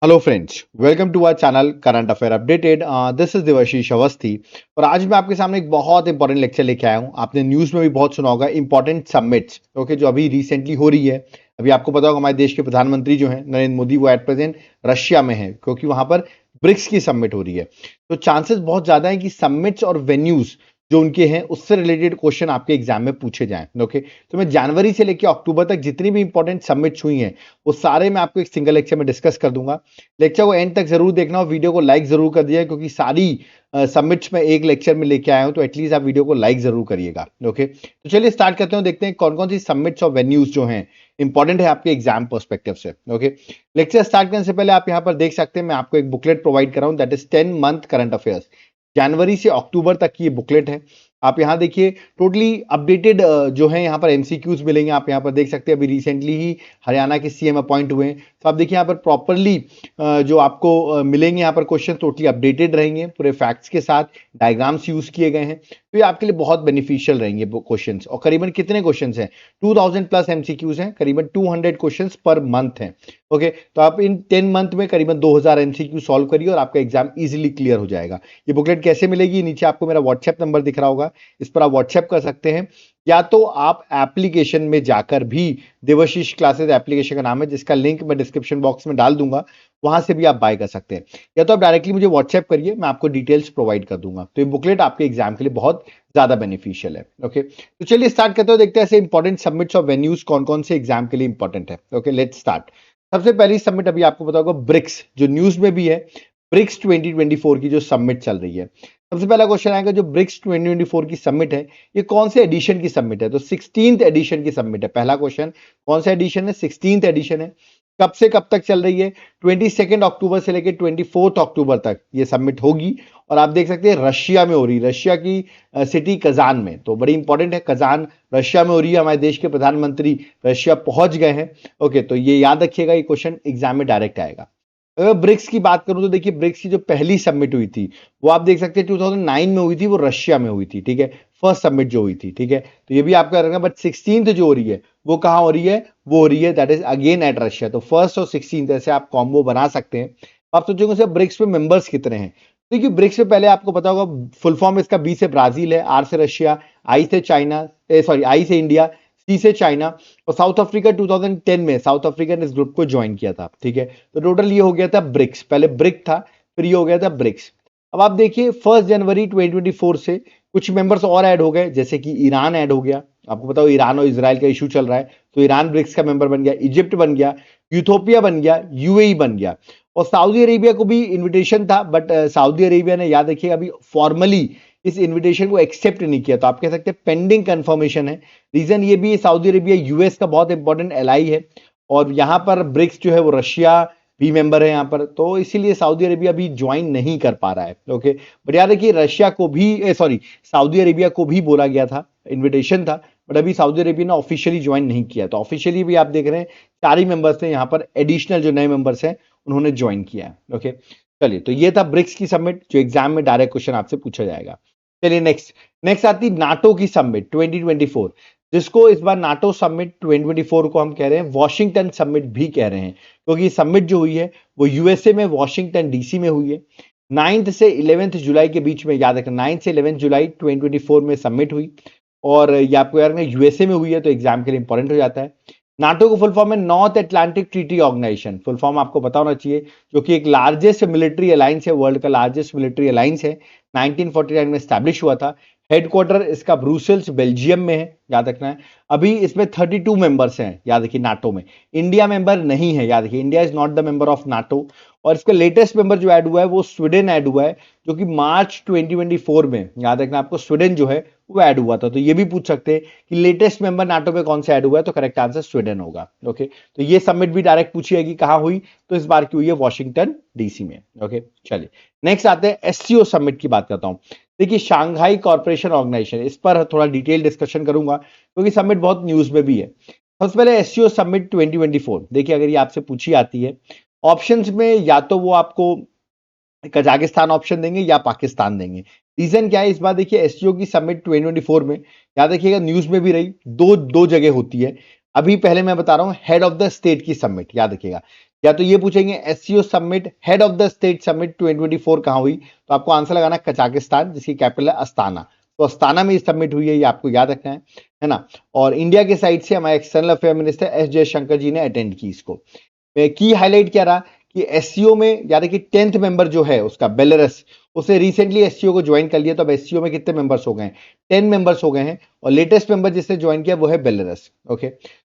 Hello friends, welcome to our channel current affair updated. This is Devashish Awasthi और आज मैं आपके सामने एक बहुत इंपॉर्टेंट लेक्चर लेके आया हूं। आपने न्यूज़ में भी बहुत सुना होगा इंपॉर्टेंट समिट्स, ओके, जो अभी रिसेंटली हो रही है। अभी आपको पता होगा हमारे देश के प्रधानमंत्री जो हैं नरेंद्र मोदी, वो एट प्रेजेंट रशिया में है क्योंकि वहां पर ब्रिक्स की समिट हो रही है। तो चांसेस बहुत ज्यादा है कि समिट्स और वेन्यूज जो उनके हैं उससे रिलेटेड क्वेश्चन आपके एग्जाम में पूछे जाएं। ओके, तो मैं जनवरी से लेकर अक्टूबर तक जितनी भी इंपॉर्टेंट समिट्स हुई हैं वो सारे मैं आपको एक सिंगल लेक्चर में डिस्कस कर दूंगा। लेक्चर को एंड तक जरूर देखना और वीडियो को लाइक जरूर कर दिया क्योंकि सारी सबमिट्स में एक लेक्चर में लेके आया हूं, तो एटलीस्ट आप वीडियो को लाइक जरूर करिएगा। ओके, तो चलिए स्टार्ट करते हैं, देखते हैं कौन कौन सी सबमिट्स और वेन्यूज जो हैं इंपॉर्टेंट है आपके एग्जाम पर्सपेक्टिव से। ओके, लेक्चर स्टार्ट करने से पहले आप यहां पर देख सकते हैं मैं आपको एक बुकलेट प्रोवाइड कर रहा हूं, that is 10 month current affairs. जनवरी से अक्टूबर तक की ये बुकलेट है। आप यहां देखिए टोटली अपडेटेड जो है यहाँ पर एमसीक्यूज मिलेंगे। आप यहाँ पर देख सकते हैं अभी रिसेंटली ही हरियाणा के सीएम अपॉइंट हुए हैं, तो आप देखिए यहाँ पर प्रॉपरली जो आपको मिलेंगे यहाँ पर क्वेश्चन टोटली अपडेटेड रहेंगे, पूरे फैक्ट्स के साथ डायग्राम्स यूज किए गए हैं। तो ये आपके लिए बहुत बेनिफिशियल रहेंगे क्वेश्चंस। और करीबन कितने क्वेश्चंस हैं? 2000 प्लस एमसीक्यूज हैं, करीबन 200 क्वेश्चंस पर मंथ हैं। ओके, तो आप इन 10 मंथ में करीबन 2000 एमसीक्यू सॉल्व करिए और आपका एग्जाम इजीली क्लियर हो जाएगा। ये बुकलेट कैसे मिलेगी? नीचे आपको मेरा व्हाट्सएप नंबर दिख रहा होगा, इस पर आप व्हाट्सएप कर सकते हैं, या तो आप एप्लीकेशन में जाकर भी, देवाशीष क्लासेस एप्लीकेशन का नाम है जिसका लिंक मैं डिस्क्रिप्शन बॉक्स में डाल दूंगा, वहां से भी आप बाय कर सकते हैं, या तो आप डायरेक्टली मुझे व्हाट्सएप करिए, मैं आपको डिटेल्स प्रोवाइड कर दूंगा। तो ये बुकलेट आपके एग्जाम के लिए बहुत ज्यादा बेनिफिशियल है। ओके, तो चलिए स्टार्ट करते हो, देखते हैं ऐसे इंपॉर्टेंट सबमिट्स और वेन्यूज कौन कौन से एग्जाम के लिए इंपॉर्टेंट है। Okay, let's start. सबसे पहली सबमिट अभी आपको पता होगा ब्रिक्स, जो न्यूज में भी है, ब्रिक्स 2024 की जो सबमिट चल रही है। सबसे पहला क्वेश्चन आएगा, जो ब्रिक्स 2024 की सबमिट है ये कौन से एडिशन की सबमिट है? तो 16th एडिशन की सबमिट है। पहला क्वेश्चन, कौन सा एडिशन है? 16th एडिशन है। कब से कब तक चल रही है? 22 अक्टूबर से लेकर 24 अक्टूबर तक ये सबमिट होगी। और आप देख सकते हैं रशिया में हो रही है, रशिया की सिटी कजान में। तो बड़ी इंपॉर्टेंट है, कजान रशिया में हो रही है, हमारे देश के प्रधानमंत्री रशिया पहुंच गए हैं। ओके, तो ये याद रखिएगा, ये क्वेश्चन एग्जाम में डायरेक्ट आएगा। अगर ब्रिक्स की बात करूं तो देखिए ब्रिक्स की जो पहली सबमिट हुई थी वो आप देख सकते हैं 2009 में हुई थी, वो रशिया में हुई थी। ठीक है, फर्स्ट सबमिट जो हुई थी। ठीक है, तो ये भी आपका रहेगा। बट 16th जो हो रही है वो कहां हो रही है? वो हो रही है that is again at Russia. तो फर्स्ट और 16th ऐसे आप कॉम्बो बना सकते हैं। आप सोचेंगे सर ब्रिक्स में मेंबर्स कितने हैं? देखिए ब्रिक्स में पहले आपको पता होगा फुल फॉर्म इसका, बी से ब्राजील है, आर से रशिया, आई से चाइना, सॉरी आई से इंडिया, सी से चाइना, और साउथ अफ्रीका 2010 में साउथ अफ्रीका ने इस ग्रुप को ज्वाइन किया था। ठीक है, तो टोटल ये हो गया था ब्रिक्स। पहले ब्रिक था, फिर ये हो गया था ब्रिक्स। अब आप देखिए 1 जनवरी 2024 से कुछ मेंबर्स और ऐड हो गए, जैसे कि ईरान ऐड हो गया। आपको पता हो ईरान और इजराइल का इशू चल रहा है, तो ईरान ब्रिक्स का मेंबर बन गया, इजिप्ट बन गया, यूथोपिया बन गया, यूएई बन गया, और सऊदी अरेबिया को भी इन्विटेशन था, बट सऊदी अरेबिया ने, याद रखिएगा, अभी फॉर्मली इस इन्विटेशन को एक्सेप्ट नहीं किया। तो आप कह सकते हैं पेंडिंग कंफर्मेशन है। रीजन ये भी है, सऊदी अरेबिया यूएस का बहुत इंपॉर्टेंट एलाई है, और यहां पर ब्रिक्स जो है वो रशिया भी मेंबर है यहां पर, तो इसीलिए सऊदी अरेबिया भी ज्वाइन नहीं कर पा रहा है। ओके, बट याद रखिए रशिया को भी, सॉरी, सऊदी अरेबिया को भी बोला गया था, इन्विटेशन था, बट अभी सऊदी अरेबिया ने ऑफिशियली ज्वाइन नहीं किया। तो ऑफिशियली भी आप देख रहे हैं चार ही मेंबर्स थे यहाँ पर, एडिशनल जो नए मेंबर्स हैं उन्होंने ज्वाइन किया है। ओके, चलिए, तो ये था ब्रिक्स की सबमिट जो एग्जाम में डायरेक्ट क्वेश्चन आपसे पूछा जाएगा। चलिए नेक्स्ट, नेक्स्ट आती नाटो की सबमिट 2024, जिसको इस बार नाटो सबमिट 2024 को हम कह रहे हैं वॉशिंगटन सबमिट भी कह रहे हैं, क्योंकि सबमिट जो हुई है वो यूएसए में वॉशिंगटन डीसी में हुई है। 9 से 11 जुलाई के बीच में, याद रखना 9 से 11 जुलाई 2024 में सबमिट हुई, और ये आपको यार यूएसए में हुई है, तो एग्जाम के लिए इंपॉर्टेंट हो जाता है। नाटो को फुल फॉर्म है North Atlantic Treaty Organisation, full form आपको पता होना चाहिए, जो कि एक लार्जेस्ट मिलिट्री अलायंस है, वर्ल्ड का लार्जेस्ट मिलिट्री अलायंस है, 1949 में स्टैब्लिश हुआ था। हेडक्वार्टर इसका ब्रुसेल्स बेल्जियम में है, याद रखना है। अभी इसमें 32 मेंबर्स हैं, याद रखिए नाटो में। इंडिया मेंबर नहीं है, याद रखिए India is not the member of NATO. और इसका लेटेस्ट मेंबर जो ऐड हुआ है वो स्वीडन ऐड हुआ है, जो कि मार्च 2024 में, याद रखना आपको, स्वीडन जो है वो ऐड हुआ था। तो ये भी पूछ सकते हैं कि लेटेस्ट मेंबर नाटो में कौन सा ऐड हुआ है, तो करेक्ट आंसर स्वीडन होगा। ओके, तो ये सबमिट भी डायरेक्ट पूछी जाएगी, कहां हुई? तो इस बार की हुई है वॉशिंगटन डीसी में। ओके, चलिए नेक्स्ट आते हैं एससीओ सबमिट की बात करता हूं। देखिए शांघाई कॉर्पोरेशन ऑर्गेनाइजेशन, इस पर थोड़ा डिटेल डिस्कशन करूंगा क्योंकि सबमिट बहुत न्यूज में भी है। सबसे पहले एससीओ सबमिट 2024, देखिए अगर ये आपसे पूछी आती है, ऑप्शंस में या तो वो आपको कजाकिस्तान ऑप्शन देंगे या पाकिस्तान देंगे। रीजन क्या है इस बार? देखिए एससीओ की सबमिट 2024 में, याद रखिएगा न्यूज में भी रही, दो दो जगह होती है। अभी पहले मैं बता रहा हूं हेड ऑफ द स्टेट की समिट, याद रखिएगा। या तो ये पूछेंगे SCO summit, head of the state summit 2024 कहां हुई, तो आपको आंसर लगाना कजाकिस्तान, जिसकी कैपिटल है अस्ताना। तो अस्ताना में समिट हुई है, ये आपको याद रखना है ना। और इंडिया के साइड से हमारे external affair minister S Jaishankar ji ने अटेंड की इसको। की हाईलाइट क्या रहा कि एससीओ में याद है कि 10th मेंबर जो है उसका बेलारस, उसे रिसेंटली एससीओ को ज्वाइन कर लिया। तो अब एससीओ में कितने मेंबर्स हो गए हैं, 10 मेंबर्स हो गए हैं, और लेटेस्ट मेंबर जिसने ज्वाइन किया वो है बेलारस। ओके,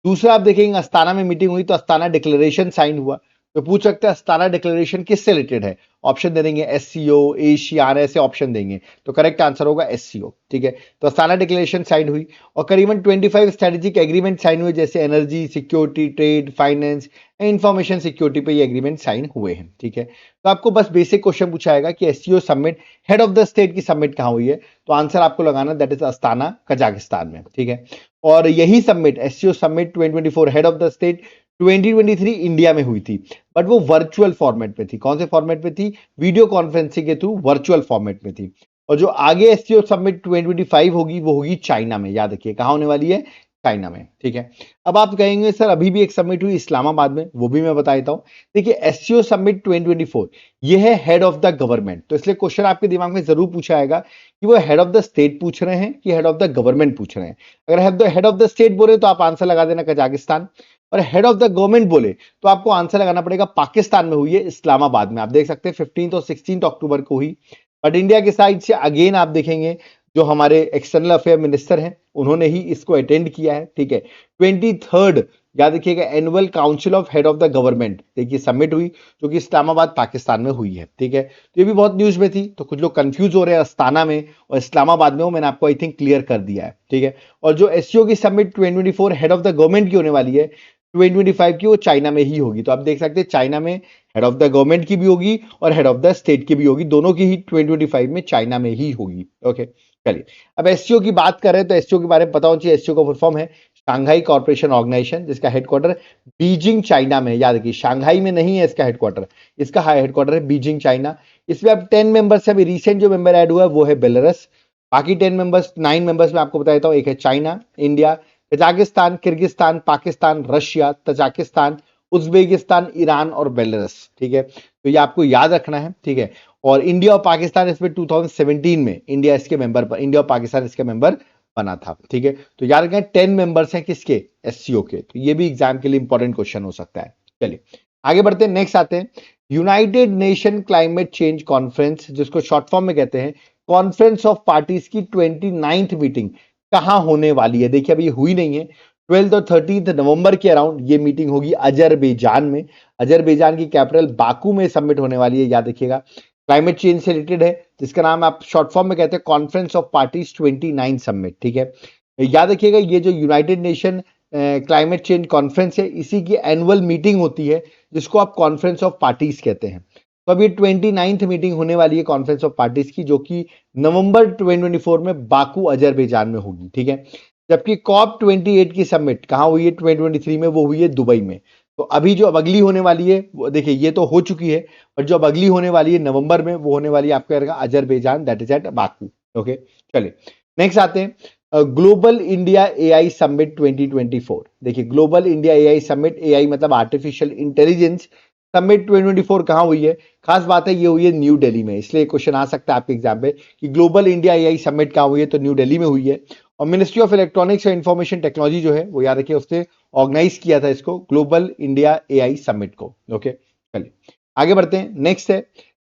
दूसरा आप देखेंगे अस्ताना में मीटिंग हुई, तो अस्ताना डिक्लेरेशन साइन हुआ। तो पूछ सकते हैं अस्ताना डिक्लेरेशन किससे रिलेटेड है, ऑप्शन दे देंगे एससीओ, एशियान, ऐसे ऑप्शन देंगे, तो करेक्ट आंसर होगा एससीओ। ठीक है, तो अस्ताना डिक्लेरेशन साइन हुई, और करीबन 25 स्ट्रेटेजिक एग्रीमेंट साइन हुए, जैसे energy, security, trade, finance, information security पे ये एग्रीमेंट साइन हुए हैं। ठीक है, तो आपको बस बेसिक क्वेश्चन पूछा जाएगा कि SCO summit, head of the state की समिट कहां हुई है, तो आंसर आपको लगाना दैट इज अस्ताना, कजाकिस्तान में। ठीक है, और यही summit SCO summit 2024 head of the state 2023 India में हुई थी, बट वो वर्चुअल फॉर्मेट में थी। कौन से फॉर्मेट में थी, वीडियो कॉन्फ्रेंसिंग के थ्रू वर्चुअल फॉर्मेट में थी। और जो आगे एससीओ समिट 2025 होगी वो होगी चाइना में, याद रखिए कहां होने वाली है, चाइना में। ठीक है, अब आप कहेंगे सर अभी भी एक समिट हुई इस्लामाबाद में, वो भी मैं बता देता हूं। देखिए एससीओ समिट 2024 ये है हेड ऑफ द गवर्नमेंट, तो इसलिए क्वेश्चन आपके दिमाग में जरूर पूछा जाएगा कि वो हेड ऑफ द स्टेट पूछ रहे हैं कि हेड ऑफ द गवर्नमेंट पूछ रहे हैं। अगर हेड ऑफ द स्टेट बोले तो आप आंसर लगा देना कजाकिस्तान, और हेड ऑफ द गवर्नमेंट बोले तो आपको आंसर लगाना पड़ेगा पाकिस्तान में हुई है, इस्लामाबाद में। आप देख सकते हैं 15 और 16 अक्टूबर को हुई। बट इंडिया की साइड से अगेन आप देखेंगे जो हमारे एक्सटर्नल अफेयर मिनिस्टर हैं उन्होंने ही इसको अटेंड किया है। ठीक है, 23rd याद रखिएगा annual council of head of the government, देखिए समिट हुई जो कि इस्लामाबाद पाकिस्तान में हुई है। ठीक है, तो ये भी बहुत न्यूज में थी, तो कुछ लोग कंफ्यूज हो रहे हैं अस्ताना में और इस्लामाबाद में, वो मैंने आपको आई थिंक क्लियर कर दिया है। ठीक है, और जो एससीओ की summit 2024 head of the government की होने वाली है 2025 की, वो चाइना में ही होगी। तो आप देख सकते हैं चाइना में हेड ऑफ द गवर्नमेंट की भी होगी और हेड ऑफ द स्टेट की भी होगी, दोनों की ही 2025 में चाइना में ही होगी। ओके, चलिए अब एससीओ की बात करें तो एससीओ के बारे में पता होना चाहिए। एससीओ का फुल फॉर्म है शांघाई कॉर्पोरेशन ऑर्गेनाइजेशन, जिसका हेडक्वार्टर बीजिंग चाइना में, याद रखिए शांघाई में नहीं है इसका हेडक्वार्टर, इसका हेडक्वार्टर है बीजिंग चाइना। इसमें अब 10 मेंबर्स है, अभी रिसेंट जो मेंबर ऐड हुआ है वो है बेलारस। बाकी 10 मेंबर्स, 9 मेंबर्स में आपको बता देता हूँ, एक है China, India, Kazakhstan, Kyrgyzstan, Pakistan, Russia, Tajikistan, Uzbekistan, Iran और बेलारस। ठीक है, तो ये आपको याद रखना है। ठीक है, और इंडिया और पाकिस्तान इसमें 2017 में इंडिया इसके मेंबर पर, इंडिया और पाकिस्तान इसके मेंबर बना था। ठीक है, तो याद रखें 10 मेंबर्स हैं किसके, एससीओ के। तो ये भी एग्जाम के लिए इंपॉर्टेंट क्वेश्चन हो सकता है। चलिए आगे बढ़ते हैं, नेक्स्ट आते हैं United nation climate change conference, जिसको शॉर्ट फॉर्म में कहते हैं कॉन्फ्रेंस ऑफ पार्टीज की 29th मीटिंग कहां होने वाली है। देखिए अभी हुई नहीं है, 12 और 13 नवंबर के अराउंड ये मीटिंग होगी अजरबैजान में। अजरबैजान की कैपिटल बाकू में सबमिट होने वाली है, याद रखिएगा क्लाइमेट चेंज से रिलेटेड है, जिसका नाम आप शॉर्ट फॉर्म में कहते हैं कॉन्फ्रेंस ऑफ पार्टीज 29 समिट। ठीक है, याद रखिएगा ये जो United nation climate change conference है, इसी की एनुअल मीटिंग होती है, जिसको आप कॉन्फ्रेंस ऑफ पार्टीज कहते हैं। तो अब ये 29th मीटिंग होने वाली है कॉन्फ्रेंस ऑफ पार्टीज की, जो कि नवंबर 2024 में बाकू अजरबैजान में होगी। ठीक है, जबकि कॉप 28 की समिट कहां हुई है 2023 में, वो हुई है दुबई में। तो अभी जो अब अगली होने वाली है वो देखिए ये तो हो चुकी है, और जो अब अगली होने वाली है नवंबर में, वो होने वाली है आपको रहेगा Azerbaijan, that is at Baku. Okay, चलिए नेक्स्ट आते हैं ग्लोबल इंडिया एआई समिट 2024। देखिए global India AI summit, AI मतलब आर्टिफिशियल इंटेलिजेंस, समिट 2024 कहां हुई है। खास बात है ये हुई है न्यू दिल्ली में, इसलिए क्वेश्चन आ सकता है आपके एग्जाम पे कि ग्लोबल इंडिया एआई समिट कहां हुई है, तो न्यू दिल्ली में हुई है। और ministry of electronics and information technology जो है वो याद रखिए उसने ऑर्गेनाइज किया था इसको, ग्लोबल इंडिया एआई समिट को। ओके, चलिए आगे बढ़ते हैं, नेक्स्ट है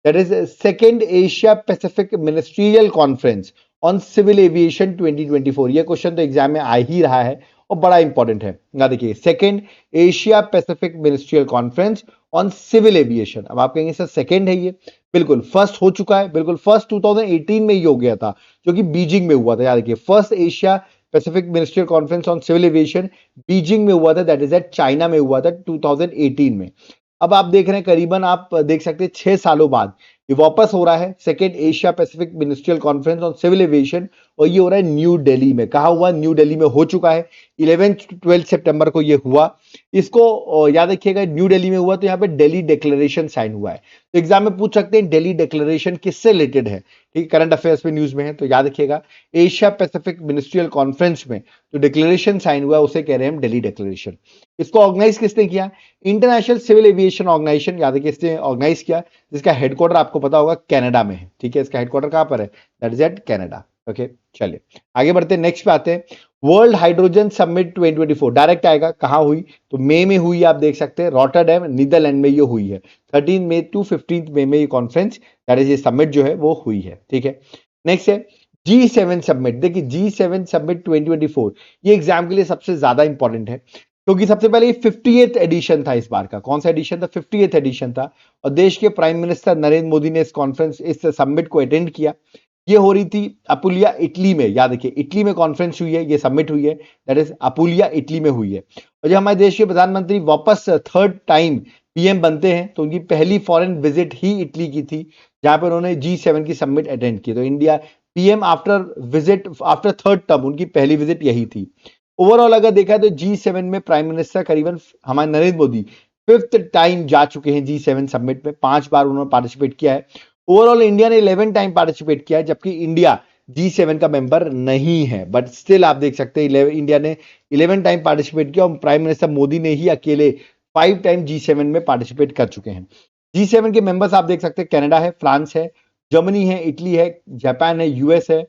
that is second Asia Pacific ministerial conference on civil aviation 2024। ये क्वेश्चन तो एग्जाम में आ ही रहा है और बड़ा इंपॉर्टेंट है। यहाँ देखिए second Asia Pacific ministerial conference on civil aviation. अब आप कहेंगे सर सेकेंड है ये, बिल्कुल फर्स्ट हो चुका है, बिल्कुल फर्स्ट 2018 में ही हो गया था, जो कि बीजिंग में हुआ था। याद रखिए first Asia Pacific ministerial conference on civil aviation Beijing में हुआ था, दैट इज एट चाइना में हुआ था 2018 में। अब आप देख रहे हैं करीबन आप देख सकते हैं 6 सालों बाद ये वापस हो रहा है, second Asia Pacific ministerial conference on civil aviation और ये हो रहा है न्यू दिल्ली में। कहा हुआ? न्यू दिल्ली में हो चुका है। 11-12 सितंबर को ये हुआ। इसको याद रखिएगा, न्यू दिल्ली में हुआ तो यहाँ पे दिल्ली डिक्लेरेशन साइन हुआ है। तो एग्जाम में पूछ सकते हैं दिल्ली डिक्लेरेशन किससे रिलेटेड है, ठीक है, करंट अफेयर्स में न्यूज में है, तो याद रखिएगा एशिया पैसिफिक मिनिस्ट्रियल कॉन्फ्रेंस में जो डिक्लेरेशन साइन हुआ उसे कह रहे हैं हम दिल्ली डिक्लेरेशन। इसको ऑर्गेनाइज किसने किया? इंटरनेशनल सिविल एविएशन ऑर्गेनाइजेशन, याद रखिए, इसने ऑर्गेनाइज किया, जिसका हेडक्वार्टर आपको पता होगा कनाडा में है, ठीक है, इसका हेडक्वार्टर कहां पर है? That is at Canada. Okay, चलिए आगे बढ़ते हैं, नेक्स्ट पे आते हैं। वर्ल्ड हाइड्रोजन समिट 2024 डायरेक्ट आएगा, कहां हुई? तो मई में हुई, आप देख सकते हैं रॉटरडैम नीदरलैंड में ये हुई है। 13 मई टू 15 मई में ये कॉन्फ्रेंस, दैट इज ये समिट जो है वो हुई है, ठीक है। नेक्स्ट है G7 समिट। देखिए G7 समिट 2024 ये एग्जाम के लिए सबसे ज्यादा इंपॉर्टेंट है, क्योंकि सबसे पहले 58th एडिशन था इस बार का। कौन सा एडिशन था? 58th एडिशन था। और देश के प्राइम मिनिस्टर नरेंद्र मोदी ने इस समिट को अटेंड किया। ये हो रही थी अपुलिया, इटली में। याद रखिए इटली में कॉन्फ्रेंस हुई है, ये समिट हुई है, दैट इज अपुलिया, इटली में हुई है। और जब हमारे देश के प्रधानमंत्री वापस थर्ड टाइम पीएम बनते हैं तो उनकी पहली फॉरेन विजिट ही इटली की थी, जहां पर उन्होंने G7 की समिट अटेंड की। तो India PM after visit after third term, उनकी पहली विजिट यही थी। ओवरऑल अगर देखा तो G7 में प्राइम मिनिस्टर करीबन हमारे नरेंद्र मोदी 5th टाइम जा चुके हैं G7 समिट में, 5 बार उन्होंने पार्टिसिपेट किया है। ओवरऑल इंडिया ने 11 टाइम पार्टिसिपेट किया है, जबकि इंडिया G7 का मेंबर नहीं है, बट स्टिल आप देख सकते हैं इंडिया ने 11 टाइम पार्टिसिपेट किया, और प्राइम मिनिस्टर मोदी ने ही अकेले 5 टाइम G7 में पार्टिसिपेट कर चुके हैं। G7 के मेंबर्स आप देख सकते हैं कनाडा है, फ्रांस है, जर्मनी है, इटली है, जापान है, यूएस है,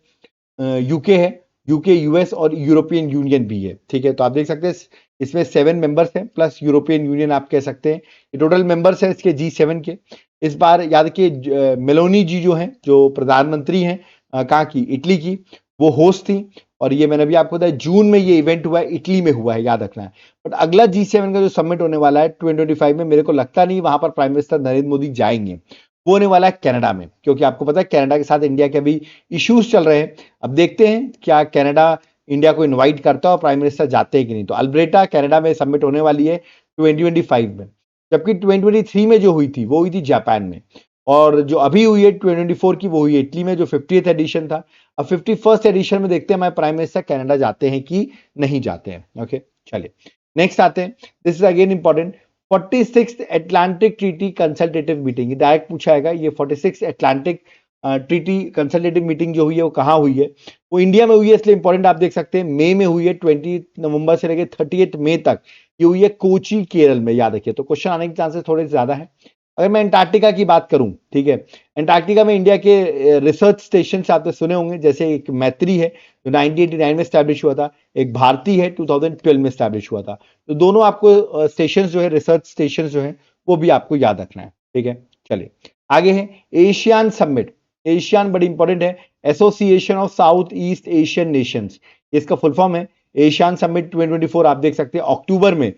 यूके है, यूके, यूएस और यूरोपियन यूनियन भी है, ठीक है। तो आप देख सकते हैं इसमें 7 मेंबर्स हैं प्लस यूरोपियन यूनियन आप कह सकते हैं। ये टोटल मेंबर्स हैं इसके G7 के। इस बार याद रखिए मेलोनी जी जो हैं, जो प्रधानमंत्री हैं कहाँ की? इटली की, वो होस्ट थी। और ये मैंने भी आपको बताया जून में ये इवेंट हुआ है, इटली में हुआ है, याद रखना है। बट अगला G7 का जो समिट होने वाला है 2025 में, मेरे को लगता नहीं वहां पर प्राइम मिनिस्टर नरेंद्र मोदी जाएंगे। वो होने वाला है कनाडा में, क्योंकि आपको पता है कनाडा के साथ इंडिया के अभी इश्यूज चल रहे हैं। अब देखते हैं क्या कनाडा इंडिया को इनवाइट करता है और प्राइम मिनिस्टर जाते हैं कि नहीं। तो अल्ब्रेटा कनाडा में समिट होने वाली है 2025 में, जबकि 2023 में जो हुई थी वो हुई थी जापान में, और जो अभी हुई है 2024 की वो हुई है इटली में, जो 50th एडिशन था। अब 51st एडिशन में देखते हैं हमारे प्राइम मिनिस्टर कनाडा जाते हैं कि नहीं जाते हैं। ओके, चलिए नेक्स्ट आते हैं। This is again important, 46th Atlantic treaty consultative meeting, direct पूछा जाएगा। ये 46th Atlantic treaty consultative meeting जो हुई है वो कहाँ हुई है? वो इंडिया में हुई है, इसलिए इंपॉर्टेंट आप देख सकते हैं मई में हुई है, 20 नवंबर से लेकर 30 मई तक ये हुई है कोची, केरल में, याद रखिए। तो क्वेश्चन आने के चांसेस थोड़े ज्यादा है। अगर मैं अंटार्कटिका की बात करूं, ठीक है, अंटार्कटिका में इंडिया के रिसर्च स्टेशन आपने सुने होंगे, जैसे एक मैत्री है जो 1989 में स्टैब्लिश हुआ था, एक भारती है 2012 में स्टैब्लिश हुआ था। तो दोनों आपको स्टेशन जो है, रिसर्च स्टेशन जो है, वो भी आपको याद रखना है, ठीक है। चलिए आगे है एशियान समिट। एशियान बड़ी इंपॉर्टेंट है, association of south east Asian Nations, इसका फुल फॉर्म है। एशियान समिट 2024 आप देख सकते हैं अक्टूबर में,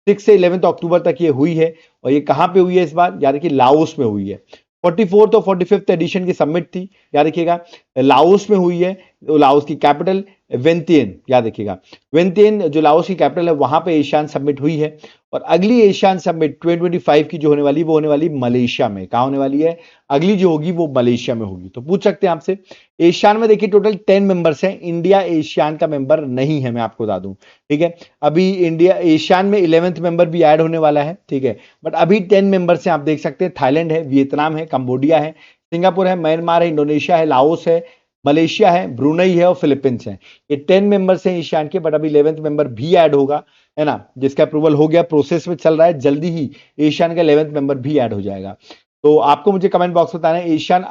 6 से 11 अक्टूबर तक ये हुई है। और ये कहां पे हुई है इस बार? याद रखिए लाओस में हुई है। 44th और 45th एडिशन की समिट थी, याद रखिएगा लाओस में हुई है। लाओस की कैपिटल वेंतियन, याद रखिएगा वेंतियन जो लाओस की कैपिटल है, वहां पे एशियान समिट हुई है। और अगली एशियान समिट 2025 की जो होने वाली वो होने वाली मलेशिया में। कहां होने वाली है अगली जो होगी? वो मलेशिया में होगी। तो पूछ सकते हैं आपसे, एशियान में देखिए टोटल 10 मेंबर्स हैं, इंडिया एशियान का मेंबर नहीं है, मैं आपको बता दूं, ठीक है। अभी इंडिया एशियान में 11th मेंबर भी ऐड होने वाला है, ठीक है। बट अभी 10 मेंबर्स हैं, आप देख सकते हैं थाईलैंड है, वियतनाम है, कंबोडिया है, सिंगापुर है, म्यांमार है, इंडोनेशिया है, लाओस है, मलेशिया है, ब्रुनई है और फिलीपींस है। ये 10 मेंबर्स हैं एशियान के, बट अभी 11th मेंबर भी ऐड होगा, है ना, जिसका अप्रूवल हो गया, प्रोसेस में चल रहा है, जल्दी ही एशियान का 11th मेंबर भी ऐड हो जाएगा। तो आपको मुझे कमेंट बॉक्स में बताना है एशियान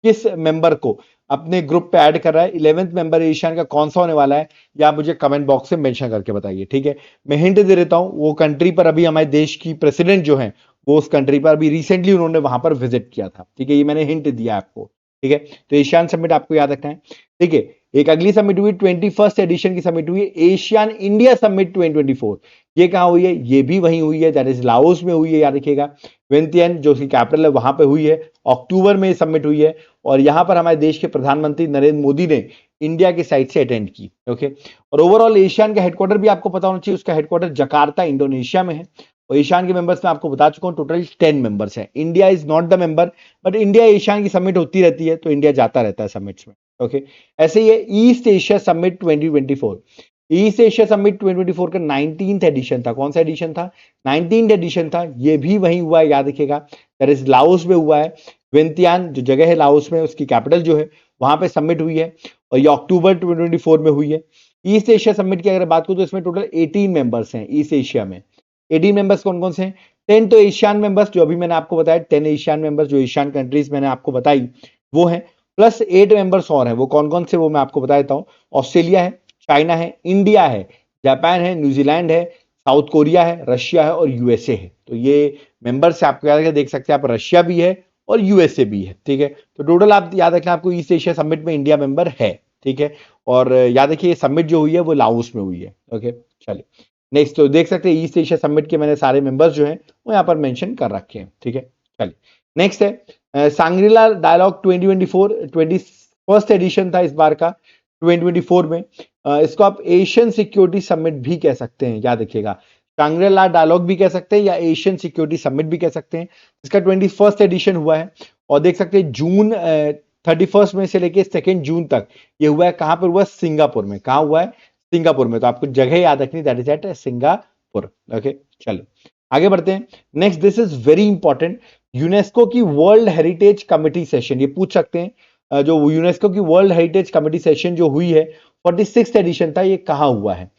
किस मेंबर को अपने ग्रुप पे ऐड कर रहा है, 11th मेंबर एशियान का कौन सा होने वाला है, या आप मुझे कमेंट बॉक्स में मेंशन करके बताइए, ठीक है। मैं हिंट दे देता हूं, वो कंट्री पर अभी हमारे देश की प्रेसिडेंट जो है, वो उस कंट्री पर अभी रिसेंटली उन्होंने वहां पर विजिट किया था, ठीक है। ये मैंने हिंट दिया आपको, ठीक है। तो एशियान समिट आपको याद रखना है, ठीक है। एक अगली समिट हुई 21st एडिशन की समिट हुई एशियन इंडिया समिट 2024। ये कहां हुई है? ये भी वहीं हुई है, दैट इज लाओस में हुई है, याद रखिएगा। वियतनाम जो उसकी कैपिटल है वहां पे हुई है, अक्टूबर में समिट हुई है। और यहां पर हमारे देश के प्रधानमंत्री नरेंद्र मोदी ने इंडिया की साइड से अटेंड की, ओके। और ओवरऑल एशियन का हेडक्वार्टर भी आपको पता होना चाहिए, उसका हेडक्वार्टर जकार्ता इंडोनेशिया में है। और एशियन के मेंबर्स में आपको बता चुका हूं टोटल 10 मेंबर्स हैं। India is not the member, but India Asian की समिट होती रहती है, तो इंडिया जाता रहता है समिट्स में। ओके। ऐसे ही है east Asia summit 2024। East Asia summit 2024 का 19th एडिशन था। कौन सा एडिशन था? 19th एडिशन था। ये भी वहीं हुआ है, याद रखिएगा, दैट इज लाओस में हुआ है। वियंतियान जो जगह है लाओस में, उसकी कैपिटल जो है वहां पे समिट हुई है और ये अक्टूबर 2024 में हुई है। ईस्ट एशिया समिट की अगर बात करूं तो इसमें टोटल 18 मेंबर्स हैं ईस्ट एशिया में। 18 मेंबर्स कौन कौन से हैं? 10 तो एशियान मेंबर्स, जो अभी मैंने आपको बताया, 10 एशियान मेंबर्स जो एशियन कंट्रीज मैंने आपको बताई वो हैं, प्लस 8 मेंबर्स और हैं। वो कौन कौन से, वो मैं आपको बता देता हूं। ऑस्ट्रेलिया है, चाइना है, इंडिया है, जापान है, न्यूजीलैंड है, साउथ कोरिया है, रशिया है और यूएसए है। तो ये मेंबर्स आपको याद देख सकते हैं आप, रशिया भी है और यूएसए भी है। ठीक है, तो टोटल आप याद रखना, आपको ईस्ट एशिया समिट में इंडिया मेंबर है। ठीक है, और याद रखिए ये समिट जो हुई है वो लाओस में हुई है। ओके, चलिए नेक्स्ट। तो देख सकते हैं ईस्ट एशिया समिट के मैंने सारे मेंबर्स जो हैं वो यहाँ पर मेंशन कर रखे हैं। ठीक है, चलिए नेक्स्ट है सांग्रीला डायलॉग 2024, 21st एडिशन था इस बार का 2024 में। इसको आप एशियन सिक्योरिटी समिट भी कह सकते हैं, याद रखिएगा। सांग्रीला डायलॉग भी कह सकते हैं या एशियन सिक्योरिटी समिट भी कह सकते हैं। इसका 21st एडिशन हुआ है और देख सकते हैं जून 31 में से लेके 2 जून तक ये हुआ है। कहां पर हुआ? सिंगापुर में। कहां हुआ है? सिंगापुर में। तो आपको जगह याद रखनी, that is at Singapore. Okay, चलो आगे बढ़ते हैं। Next, this is very important, UNESCO की वर्ल्ड हेरिटेज कमिटी सेशन। ये पूछ सकते हैं जो यूनेस्को की वर्ल्ड हेरिटेज कमिटी सेशन जो हुई है 46th एडिशन था, ये कहां हुआ है?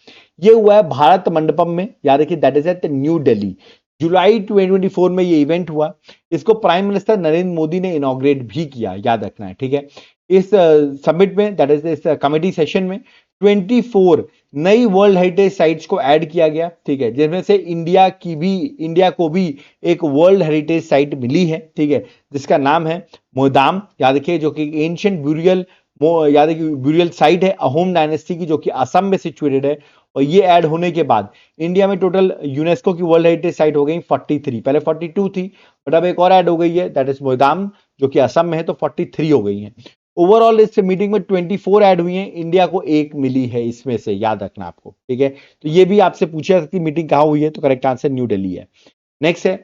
ये हुआ है भारत मंडपम में, याद रखिए, that is at new Delhi. जुलाई 2024 में ये इवेंट हुआ। इसको प्राइम मिनिस्टर नरेंद्र मोदी ने इनॉग्रेट भी किया, याद रखना है। ठीक है, इस समिट में, दैट इज इस कमेटी सेशन में 24 नई वर्ल्ड हेरिटेज साइट्स को ऐड किया गया। ठीक है, जिसमें से इंडिया को भी एक वर्ल्ड हेरिटेज साइट मिली है। ठीक है, जिसका नाम है मोदाम, याद रखिए, जो कि एंशिएंट ब्यूरियल याद रखिए ब्यूरियल साइट है अहोम डायनेस्टी की, जो कि असम में सिचुएटेड है। और ये ऐड होने के बाद इंडिया में टोटल यूनेस्को की वर्ल्ड हेरिटेज साइट हो गई 43। पहले 42 थी, बट अब एक और ऐड हो गई है, दैट इज मोदाम, जो कि असम में है, तो 43 हो गई है। ओवरऑल इस मीटिंग में 24 ऐड हुई हैं, इंडिया को एक मिली है इसमें से, याद रखना आपको। ठीक है, तो ये भी आपसे पूछा सकती मीटिंग कहां हुई है, तो करेक्ट आंसर न्यू दिल्ली है। नेक्स्ट है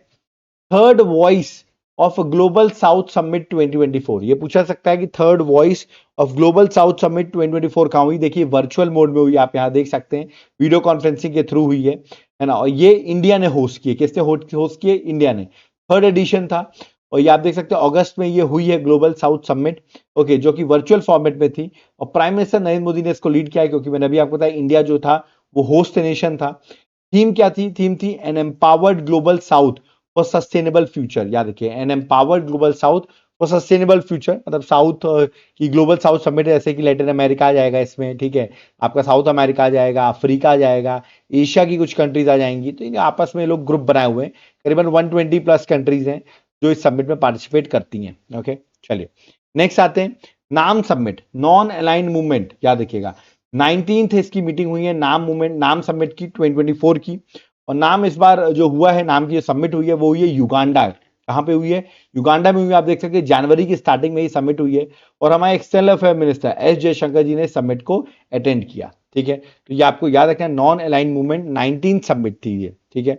third voice of global south summit 2024। ये पूछा सकता है कि third voice of global south summit 2024 कहां हुई? देखिए वर्चुअल मोड में हुई, आप यहां देख सकते हैं, वीडियो कॉन्फ्रेंसिंग के थ्रू हुई है ना। और ये इंडिया ने होस्ट की है। किसने होस्ट की है? इंडिया ने। थर्ड एडिशन था और ये आप देख सकते हैं अगस्त में ये हुई है ग्लोबल साउथ समिट। ओके, जो कि वर्चुअल फॉर्मेट में थी और प्राइम मिनिस्टर नरेंद्र मोदी ने इसको लीड किया है, क्योंकि मैंने अभी आपको बताया इंडिया जो था वो होस्ट नेशन था। थीम क्या थी? थीम थी an empowered global south for sustainable future. याद रखिए, an empowered global south for sustainable future, मतलब साउथ की ग्लोबल साउथ समिट, जैसे कि लैटिन अमेरिका आ जाएगा इसमें। ठीक है, आपका साउथ अमेरिका आ जाएगा, अफ्रीका आ जाएगा, एशिया की कुछ कंट्रीज आ जाएंगी। तो आपस में लोग ग्रुप बनाए हुए हैं, करीबन 120 प्लस कंट्रीज हैं जो इस समिट में पार्टिसिपेट करती हैं। ओके, चलिए नेक्स्ट आते हैं नाम समिट, नॉन अलाइंड मूवमेंट। याद रखिएगा 19th इसकी मीटिंग हुई है, नाम समिट की 2024 की। और नाम इस बार जो हुआ है, नाम की जो समिट हुई है वो हुई है युगांडा। कहां पे हुई है? युगांडा में हुई है। आप देख सकते हैं जनवरी की स्टार्टिंग में ही समिट हुई है और हमारे external affair minister S Jaishankar ji ने समिट को अटेंड किया। ठीक है, तो ये आपको याद रखना है, non aligned movement 19th summit थी ये। ठीक है,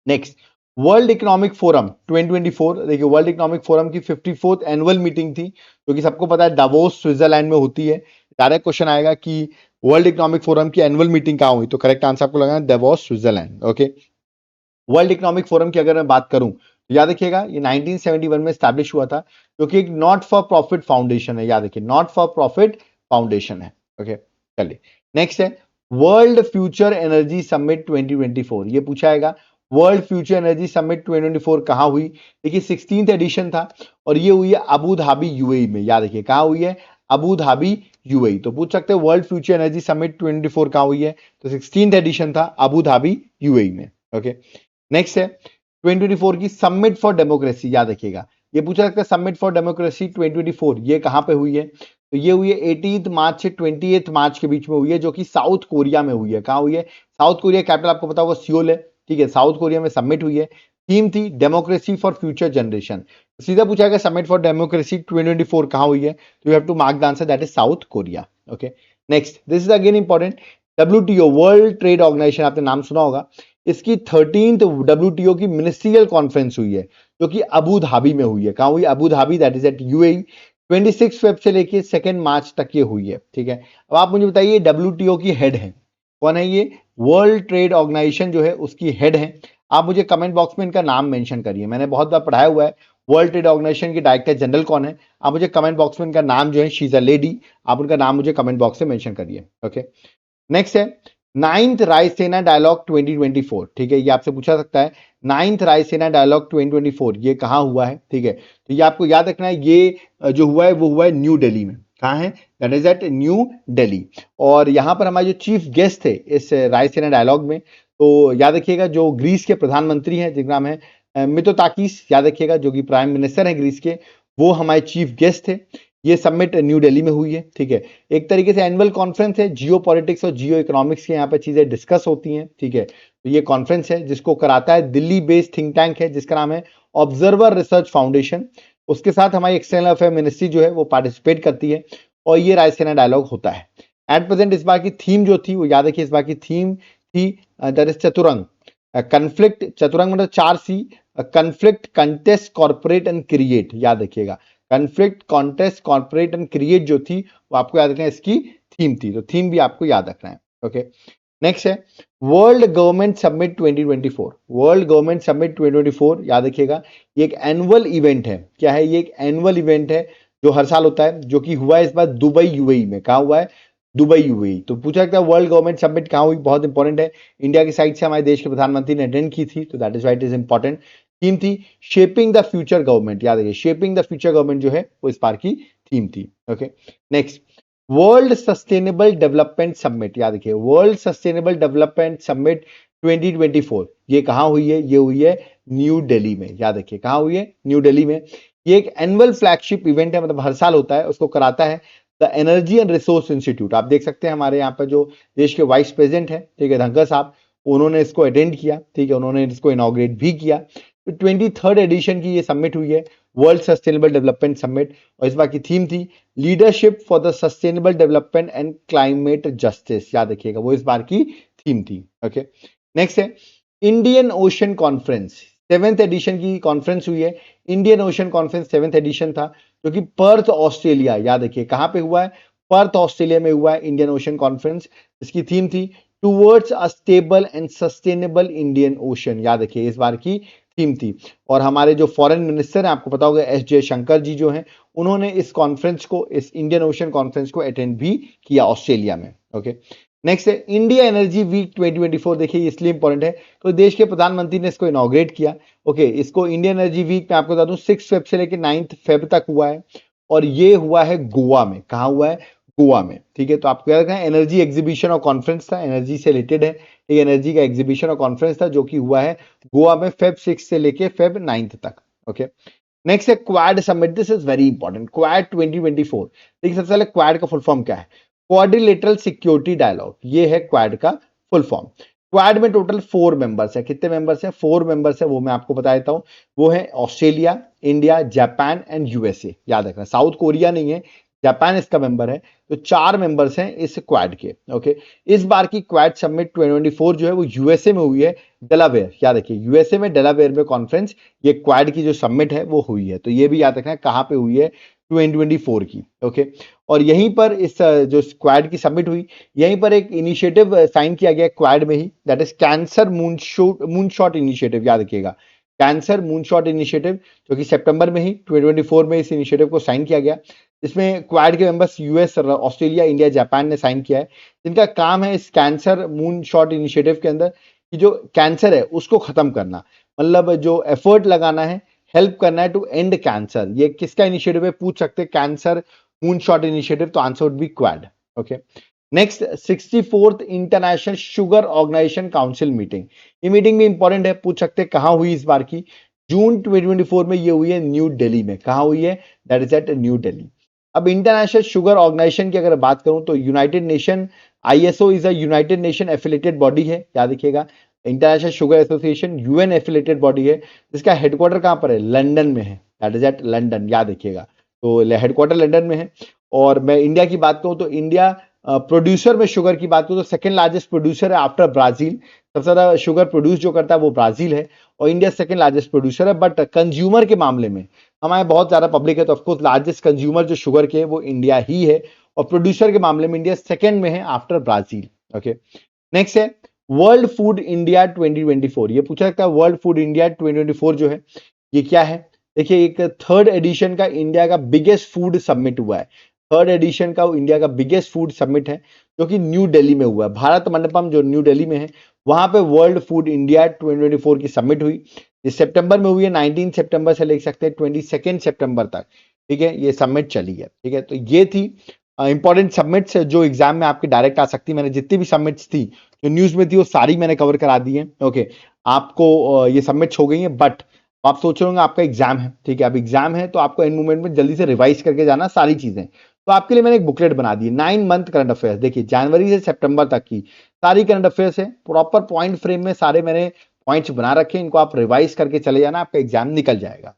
नेक्स्ट वर्ल्ड इकोनॉमिक फोरम 2024। देखिए वर्ल्ड इकोनॉमिक फोरम की 54th एनुअल मीटिंग थी, जो कि सबको पता है डावोस स्विट्जरलैंड में होती है। डायरेक्ट क्वेश्चन आएगा कि वर्ल्ड इकोनॉमिक फोरम की एनुअल मीटिंग कहां हुई, तो करेक्ट आंसर आपको लगाना Davos Switzerland. Okay, world economic forum की अगर मैं बात करूं तो याद रखिएगा ये 1971 में स्टैब्लिश हुआ था, जो कि एक नॉट फॉर प्रॉफिट फाउंडेशन है। याद रखिए, नॉट फॉर प्रॉफिट फाउंडेशन है। ओके, चलिए नेक्स्ट है वर्ल्ड फ्यूचर एनर्जी समिट 2024। ये पूछाएगा वर्ल्ड फ्यूचर एनर्जी समिट 2024 कहां हुई? देखिए 16th एडिशन था और ये हुई है अबू धाबी यूएई में। याद रखिए कहां हुई है? Abu Dhabi UAE. तो पूछ सकते हैं वर्ल्ड फ्यूचर एनर्जी समिट 2024 कहां हुई है? तो 16th एडिशन था अबू धाबी यूएई में। ओके, नेक्स्ट है 2024 की समिट फॉर डेमोक्रेसी। याद रखिएगा ये पूछा सकता है समिट फॉर डेमोक्रेसी 2024 ये कहां पे हुई है? तो ये हुई है 18th मार्च से 28th मार्च के बीच में हुई है, जो कि साउथ कोरिया में हुई है। कहां हुई है? साउथ कोरिया, कैपिटल आपको पता होगा सियोल है। ठीक है, साउथ कोरिया में समिट हुई है। थीम थी डेमोक्रेसी फॉर फ्यूचर जनरेशन। सीधा पूछा गया समिट फॉर डेमोक्रेसी 2024 कहां हुई है, तो you have to mark the answer, that is South Korea. Okay, next this is again important, WTO world trade organisation, आपने नाम सुना होगा। इसकी 13th WTO की मिनिस्ट्रियल कॉन्फ्रेंस हुई है, जो कि अबू धाबी में हुई है। कहां हुई? Abu Dhabi, that is at UAE. 26 Feb से लेके 2 मार्च तक ये हुई है, ठीक है। अब आप मुझे बताइए WTO की हेड है कौन है? ये वर्ल्ड ट्रेड ऑर्गेनाइजेशन जो है उसकी हेड है। आप मुझे कमेंट बॉक्स में इनका नाम मेंशन करिए, मैंने बहुत बार पढ़ाया हुआ है। वर्ल्ड ट्रेड ऑर्गेनाइजेशन की डायरेक्टर जनरल कौन है? आप मुझे कमेंट बॉक्स में इनका नाम जो है, शी इज अ लेडी, आप उनका नाम मुझे कमेंट बॉक्स में मेंशन करिए। ओके, नेक्स्ट है 9th रायसेना डायलॉग 2024, ठीक है, ये आपसे पूछा सकता है। 9th रायसेना डायलॉग 2024 ये कहाँ हुआ है? ठीक है, तो ये आपको याद रखना है, ये जो हुआ है वो हुआ है न्यू दिल्ली में। कहाँ है? That is at new Delhi. और यहाँ पर हमारे जो चीफ गेस्ट थे इस रायसेना डायलॉग में, तो याद रखिएगा जो ग्रीस के प्रधानमंत्री हैं जिनका नाम है मित्सोताकिस, याद रखिएगा, जो कि प्राइम मिनिस्टर हैं ग्रीस के, वो हमारे चीफ गेस्ट थे। ये समिट न्यू दिल्ली में हुई है, ठीक है। एक तरीके से एनुअल कॉन्फ्रेंस है, जियो पॉलिटिक्स और जियो इकोनॉमिक्स के यहाँ पर चीजें डिस्कस होती हैं, ठीक है। तो ये कॉन्फ्रेंस है जिसको कराता है दिल्ली बेस्ड थिंक टैंक है जिसका नाम है ऑब्जर्वर रिसर्च फाउंडेशन। उसके साथ हमारी एक्सटर्नल अफेयर मिनिस्ट्री जो है वो पार्टिसिपेट करती है और ये रायसेना डायलॉग होता है। एट प्रेजेंट इस बार की थीम जो थी वो याद रखिए, इस बार की थीम थी दैट इज चतुरंग कन्फ्लिक्ट। चतुरंग मतलब 4C, conflict, contest, corporate and create, याद रखिएगा। Conflict, contest, corporate and create जो थी वो आपको याद रखना है, इसकी थीम थी, तो थीम भी आपको याद रखना है। ओके, नेक्स्ट है world government summit 2024। World government summit 2024 याद रखिएगा, ये एक एनुअल इवेंट है। क्या है? ये एक एनुअल इवेंट है जो हर साल होता है, जो कि हुआ है इस बार दुबई यूएई में। कहा हुआ है? Dubai UAE. तो पूछा जाता है वर्ल्ड गवर्नमेंट समिट कहाँ हुई, बहुत इंपॉर्टेंट है। इंडिया की साइड से हमारे देश के प्रधानमंत्री ने अटेंड की थी, तो that is why it is important. Theme थी शेपिंग द फ्यूचर गवर्नमेंट, याद रखिए, शेपिंग द फ्यूचर गवर्नमेंट जो है वो इस बार की थीम थी। Okay, next world sustainable development summit, याद रखिए, वर्ल्ड सस्टेनेबल डेवलपमेंट समिट 2024 ये कहाँ हुई है? ये हुई है न्यू दिल्ली में, याद रखिए, कहाँ हुई है? न्यू दिल्ली में। ये एक एनुअल फ्लैगशिप इवेंट है, मतलब हर साल होता है, उसको कराता है the energy and resource institute. आप देख सकते हैं हमारे यहाँ पर जो देश के वाइस प्रेसिडेंट है, ठीक है, धनखड़ साहब, उन्होंने इसको अटेंड किया, ठीक है, उन्होंने इसको इनॉग्रेट भी किया। तो 23rd एडिशन की ये समिट हुई है, वर्ल्ड सस्टेनेबल डेवलपमेंट समिट, और इस बार की थीम थी leadership for the sustainable development and climate justice, याद रखिएगा, वो इस बार की थीम थी। ओके, नेक्स्ट है Indian Ocean conference, 7th edition की कॉन्फ्रेंस हुई है। Indian Ocean conference 7th addition था, जो कि पर्थ ऑस्ट्रेलिया, याद रखिए, कहां पे हुआ है? पर्थ ऑस्ट्रेलिया में हुआ है इंडियन ओशन कॉन्फ्रेंस। इसकी थीम थी towards a stable and sustainable Indian ocean, याद रखिए, इस बार की थीम थी। और हमारे जो फॉरेन मिनिस्टर हैं, आपको पता होगा, एस जयशंकर जी जो हैं, उन्होंने इस कॉन्फ्रेंस को, इस इंडियन ओशन कॉन्फ्रेंस को अटेंड भी किया ऑस्ट्रेलिया में। ओके, नेक्स्ट है इंडिया एनर्जी वीक 2024। देखिए इसलिए इंपॉर्टेंट है तो देश के प्रधानमंत्री ने इसको इनॉग्रेट किया। ओके, इसको इंडियन एनर्जी वीक में आपको बता दूं 6 फेब से लेकर 9 फेब तक हुआ है, और ये हुआ है गोवा में। कहाँ हुआ है? गोवा में, ठीक है। तो आपको याद रखना है एनर्जी एग्जीबिशन और कॉन्फ्रेंस था, एनर्जी से रिलेटेड है, ये एनर्जी का एग्जीबिशन और कॉन्फ्रेंस था जो कि हुआ है गोवा में फेब 6 से लेके फेब 9 तक। ओके, नेक्स्ट है quad summit, this is very important, quad 2024। देखिए सबसे पहले क्वाड का फुल फॉर्म क्या है? क्वाड्रिलेटरल सिक्योरिटी डायलॉग, ये है क्वाड का फुल फॉर्म। क्वाड में टोटल 4 मेंबर्स है। कितने मेंबर्स है? 4 मेंबर्स है, वो मैं आपको बता देता हूं। वो है Australia, India, Japan and USA, याद रखना, साउथ कोरिया नहीं है, जापान इसका मेंबर है। तो 4 मेंबर्स हैं इस क्वाड के। ओके, इस बार की क्वाड समिट 2024 जो है वो यूएसए में हुई है, डेलावेयर, याद रखिए, यूएसए में डेलावेयर में कॉन्फ्रेंस, ये क्वाड की जो समिट है वो हुई है। तो ये भी याद रखना है कहां पे हुई है, 2024 की। ओके, और यहीं पर इस जो क्वाड की समिट हुई, यहीं पर एक इनिशिएटिव साइन किया गया क्वाड में ही, that is cancer moonshot initiative, याद रखिएगा, कैंसर मूनशॉट इनिशिएटिव, जो कि सितंबर में ही 2024 में इस इनिशिएटिव को साइन किया गया। इसमें क्वाड के members US, Australia, India, Japan ने साइन किया है, जिनका काम है इस कैंसर मूनशॉट इनिशिएटिव के अंदर कि जो कैंसर है उसको खत्म करना, मतलब जो एफर्ट लगाना है, हेल्प करना है टू एंड कैंसर। ये किसका इनिशिएटिव है पूछ सकते हैं, कैंसर मूनशॉट इनिशिएटिव, तो answer would be Quad. Okay, next 64th international sugar organisation council meeting, ये मीटिंग भी इंपॉर्टेंट है, पूछ सकते हैं कहां हुई इस बार की? जून 2024 में ये हुई है न्यू दिल्ली में। कहां हुई है? That is at new Delhi. अब इंटरनेशनल शुगर ऑर्गेनाइजेशन की अगर बात करूं तो United Nation, ISO is a United Nation affiliated body है, याद रखिएगा, international sugar association UN affiliated body है, जिसका हेडक्वार्टर कहां पर है? लंदन में है, दैट इज एट लंदन, याद रखिएगा, तो हेडक्वार्टर लंदन में है। और मैं इंडिया की बात करूं तो इंडिया प्रोड्यूसर में शुगर की बात करूं तो सेकंड लार्जेस्ट प्रोड्यूसर है आफ्टर ब्राजील, सबसे ज्यादा शुगर प्रोड्यूस जो करता है वो ब्राजील है, और इंडिया सेकंड लार्जेस्ट प्रोड्यूसर है। बट कंज्यूमर के मामले में हमारे बहुत ज्यादा पब्लिक है, तो ऑफकोर्स लार्जेस्ट कंज्यूमर जो शुगर के है वो इंडिया ही है, और प्रोड्यूसर के मामले में इंडिया सेकंड में है आफ्टर ब्राजील। ओके, नेक्स्ट है वर्ल्ड फूड इंडिया 2024। ये पूछा जाता है वर्ल्ड फूड इंडिया 2024 जो है ये क्या है। देखिए, एक थर्ड एडिशन का इंडिया का बिगेस्ट फूड समिट हुआ है। थर्ड एडिशन का इंडिया का बिगेस्ट फूड समिट है जो कि न्यू दिल्ली में हुआ है, भारत मंडपम जो न्यू दिल्ली में है, वहां पे वर्ल्ड फूड इंडिया 2024 की समिट हुई। ये सितंबर में हुई है, 19 सितंबर से ले सकते हैं 22 सितंबर तक। ठीक है, ये समिट चली है। ठीक है, तो ये थी इंपॉर्टेंट समिट्स जो एग्जाम में आपके डायरेक्ट आ सकती है। मैंने जितनी भी समिट्स थी जो न्यूज में थी वो सारी मैंने कवर करा दी है। ओके, आपको ये समिट्स हो गई है, बट आप सोच रहे होंगे आपका एग्जाम है। ठीक है, अब एग्जाम है तो आपको एंड मोमेंट में जल्दी से रिवाइज करके जाना सारी चीजें। तो आपके लिए मैंने एक बुकलेट बना दी है 9 मंथ करंट अफेयर्स। देखिए, जनवरी से सितंबर तक की सारी करंट अफेयर्स है, प्रॉपर पॉइंट फ्रेम में सारे मैंने पॉइंट्स बना रखे हैं। इनको आप रिवाइज करके चले जाना, आपका एग्जाम निकल जाएगा।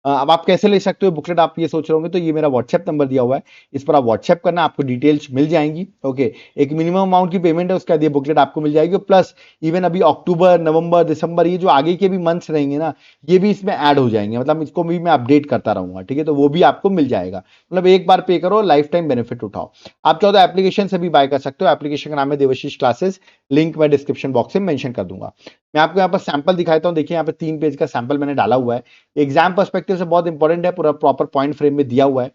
अब आप कैसे ले सकते हो बुकलेट, आप ये सोच रहे होंगे, तो ये मेरा व्हाट्सएप नंबर दिया हुआ है, इस पर आप व्हाट्सएप करना, आपको डिटेल्स मिल जाएंगी। ओके, एक मिनिमम अमाउंट की पेमेंट है, उसके बाद ये बुकलेट आपको मिल जाएगी। प्लस इवन अभी अक्टूबर, नवंबर, दिसंबर, ये जो आगे के भी मंथ्स रहेंगे ना, ये भी इसमें ऐड हो जाएंगे, मतलब इसको भी मैं अपडेट करता रहूंगा। ठीक है, तो वो भी आपको मिल जाएगा, मतलब एक बार पे करो, लाइफ टाइम बेनिफिट उठाओ। आप चाहो तो एप्लीकेशन से भी बाय कर सकते हो। एप्लीकेशन का नाम है देवाशीष क्लासेस, लिंक मैं डिस्क्रिप्शन बॉक्स में मेंशन कर दूंगा। मैं आपको यहाँ पर सैंपल दिखाता हूँ। देखिए, यहाँ पे 3 पेज का सैंपल मैंने डाला हुआ है, एग्जाम पर्सपेक्टिव से बहुत इंपॉर्टेंट है, पूरा प्रॉपर पॉइंट फ्रेम में दिया हुआ है।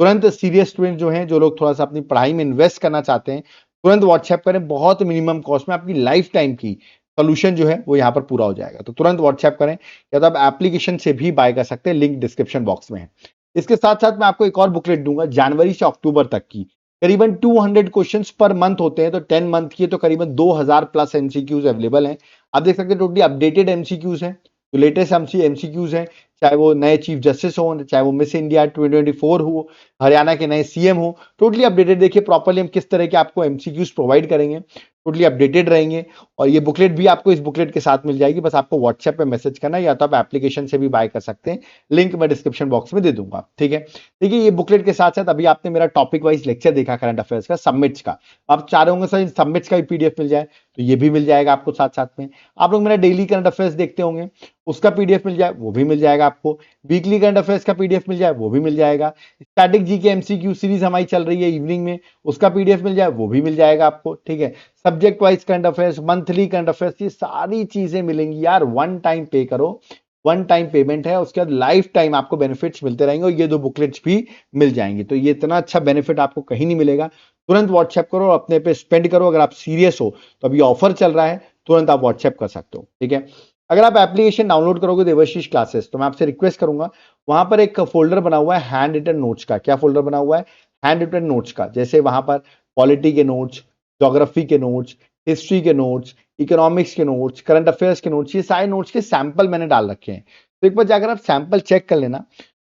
तुरंत सीरियस स्टूडेंट जो हैं, जो लोग थोड़ा सा अपनी पढ़ाई में इन्वेस्ट करना चाहते हैं, तुरंत व्हाट्सएप करें, बहुत मिनिमम कॉस्ट में आपकी लाइफ टाइम की सोल्यूशन जो है वो यहाँ पर पूरा हो जाएगा। तो तुरंत व्हाट्सएप करें, या तो आप एप्लीकेशन से भी बाय कर सकते हैं, लिंक डिस्क्रिप्शन बॉक्स में है। इसके साथ साथ मैं आपको एक और बुकलेट दूंगा जनवरी से अक्टूबर तक की, करीबन 200 क्वेश्चंस पर मंथ होते हैं, तो 10 मंथ की है, तो करीबन 2000 प्लस एमसीक्यूज अवेलेबल हैं। आप देख सकते हैं टोटली अपडेटेड एमसीक्यूज हैं, जो लेटेस्ट एमसीक्यूज हैं, चाहे वो नए चीफ जस्टिस हो, चाहे वो मिस इंडिया 2024 हो, हरियाणा के नए सीएम हो, टोटली अपडेटेड। देखिए प्रॉपर्ली हम किस तरह के आपको एमसीक्यूज प्रोवाइड करेंगे, टोटली अपडेटेड रहेंगे। और ये बुकलेट भी आपको इस बुकलेट के साथ मिल जाएगी, बस आपको व्हाट्सएप पे मैसेज करना है, या तो आप एप्लीकेशन से भी बाय कर सकते हैं, लिंक मैं डिस्क्रिप्शन बॉक्स में दे दूंगा। ठीक है, देखिए ये बुकलेट के साथ साथ अभी आपने मेरा टॉपिक वाइज लेक्चर देखा करंट अफेयर्स का, सबमिट्स का। आप चाह रहे होंगे सर सबमिट्स का भी पीडीएफ मिल जाए, तो ये भी मिल जाएगा आपको साथ साथ में। आप लोग मेरा डेली करंट अफेयर्स देखते होंगे, उसका पीडीएफ मिल जाए, वो भी मिल जाएगा आपको। वीकली करंट अफेयर्स का पीडीएफ मिल जाए, वो भी मिल जाएगा। स्टैटिक जीके एमसीक्यू सीरीज हमारी चल रही है इवनिंग में, उसका पीडीएफ मिल जाए, वो भी मिल जाएगा आपको। ठीक है, subject wise current affairs, monthly current affairs, ये सारी चीजें मिलेंगी यार। वन टाइम पे करो, वन टाइम पेमेंट है, उसके बाद लाइफ टाइम आपको बेनिफिट्स मिलते रहेंगे, और ये 2 बुकलेट्स भी मिल जाएंगी। तो ये इतना अच्छा बेनिफिट आपको कहीं नहीं मिलेगा। तुरंत व्हाट्सएप करो, अपने पे स्पेंड करो। अगर आप सीरियस हो तो अभी ऑफर चल रहा है, तुरंत आप व्हाट्सएप कर सकते हो। ठीक है, अगर आप एप्लीकेशन डाउनलोड करोगे देवाशीष क्लासेस, तो मैं आपसे रिक्वेस्ट करूंगा, वहां पर एक फोल्डर बना हुआ है हैंड रिटन नोट्स का। क्या फोल्डर बना हुआ है? हैंड रिटन नोट्स का। जैसे वहां पर पॉलिटी के नोट्स, ज्योग्राफी के नोट्स, हिस्ट्री के नोट्स, इकोनॉमिक्स के नोट्स, करंट अफेयर्स के नोट्स, ये सारे नोट्स के सैंपल मैंने डाल रखे हैं। तो एक बार जाकर आप सैंपल चेक कर लेना।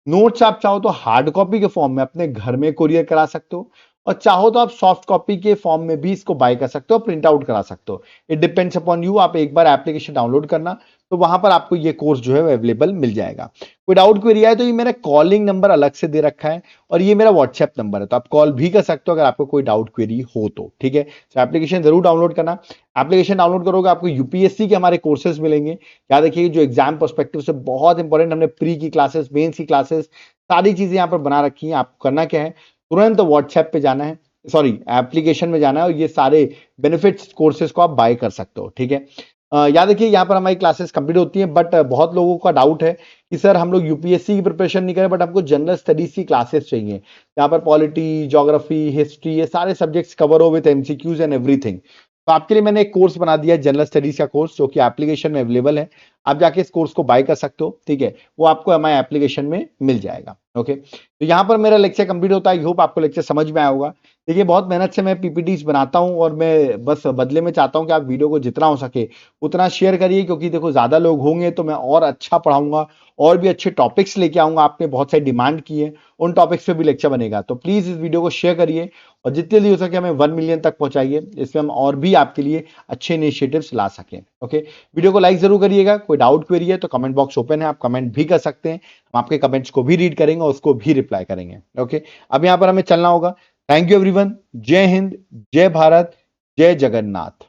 नोट्स आप चाहो तो हार्ड कॉपी के फॉर्म में अपने घर में कुरियर करा सकते हो, और चाहो तो आप सॉफ्ट कॉपी के फॉर्म में भी इसको बाय कर सकते हो, प्रिंट आउट करा सकते हो। It depends upon you. आप एक बार एप्लीकेशन डाउनलोड करना, तो वहां पर आपको ये कोर्स जो है अवेलेबल मिल जाएगा। कोई डाउट क्वेरी आए तो ये मेरा कॉलिंग नंबर अलग से दे रखा है, और ये मेरा व्हाट्सएप नंबर है, तो आप कॉल भी कर सकते हो अगर आपको कोई डाउट क्वेरी हो तो। ठीक है, तो एप्लीकेशन जरूर डाउनलोड करना। एप्लीकेशन डाउनलोड करोगे आपको यूपीएससी के हमारे कोर्सेज मिलेंगे। याद रखिए, जो एग्जाम पर्सपेक्टिव से बहुत इंपॉर्टेंट, हमने प्री की क्लासेस, मेंस की क्लासेस, सारी चीजें यहाँ पर बना रखी हैं। आपको करना क्या है, तुरंत व्हाट्सएप पे जाना है, सॉरी एप्लीकेशन में जाना है, और ये सारे बेनिफिट्स कोर्सेज को आप बाय कर सकते हो। ठीक है, याद रखिए यहाँ पर हमारी क्लासेस कंप्लीट होती हैं, बट बहुत लोगों का डाउट है कि सर हम लोग यूपीएससी की प्रिपरेशन नहीं करें, बट हमको जनरल स्टडीज की क्लासेस चाहिए, यहाँ पर पॉलिटी, ज्योग्राफी, हिस्ट्री, ये सारे सब्जेक्ट्स कवर हो विद एमसीक्यूज एंड एवरीथिंग। तो आपके लिए मैंने एक कोर्स बना दिया है, जनरल स्टडीज का कोर्स, जो कि एप्लीकेशन में अवेलेबल है। आप जाके इस कोर्स को बाय कर सकते हो। ठीक है, वो आपको हमारे एप्लीकेशन में मिल जाएगा। ओके, तो यहाँ पर मेरा लेक्चर कंप्लीट होता है। आई होप आपको लेक्चर समझ में आया होगा। देखिए, बहुत मेहनत से मैं पीपीटीज बनाता हूँ, और मैं बस बदले में चाहता हूँ कि आप वीडियो को जितना हो सके उतना शेयर करिए, क्योंकि देखो ज्यादा लोग होंगे तो मैं और अच्छा पढ़ाऊंगा, और भी अच्छे टॉपिक्स लेके आऊंगा। आपने बहुत सारी डिमांड की है, उन टॉपिक्स पे भी लेक्चर बनेगा। तो प्लीज इस वीडियो को शेयर करिए, और जितने जल्दी हो सके हमें 1 मिलियन तक पहुंचाइए, इसमें हम और भी आपके लिए अच्छे इनिशिएटिव्स ला सकें। ओके, वीडियो को लाइक जरूर करिएगा। कोई डाउट क्वेरी है तो कमेंट बॉक्स ओपन है, आप कमेंट भी कर सकते हैं, हम आपके कमेंट्स को भी रीड करेंगे और उसको भी रिप्लाई करेंगे। ओके, अब यहाँ पर हमें चलना होगा। Thank you everyone. जय हिंद, जय भारत, जय जगन्नाथ।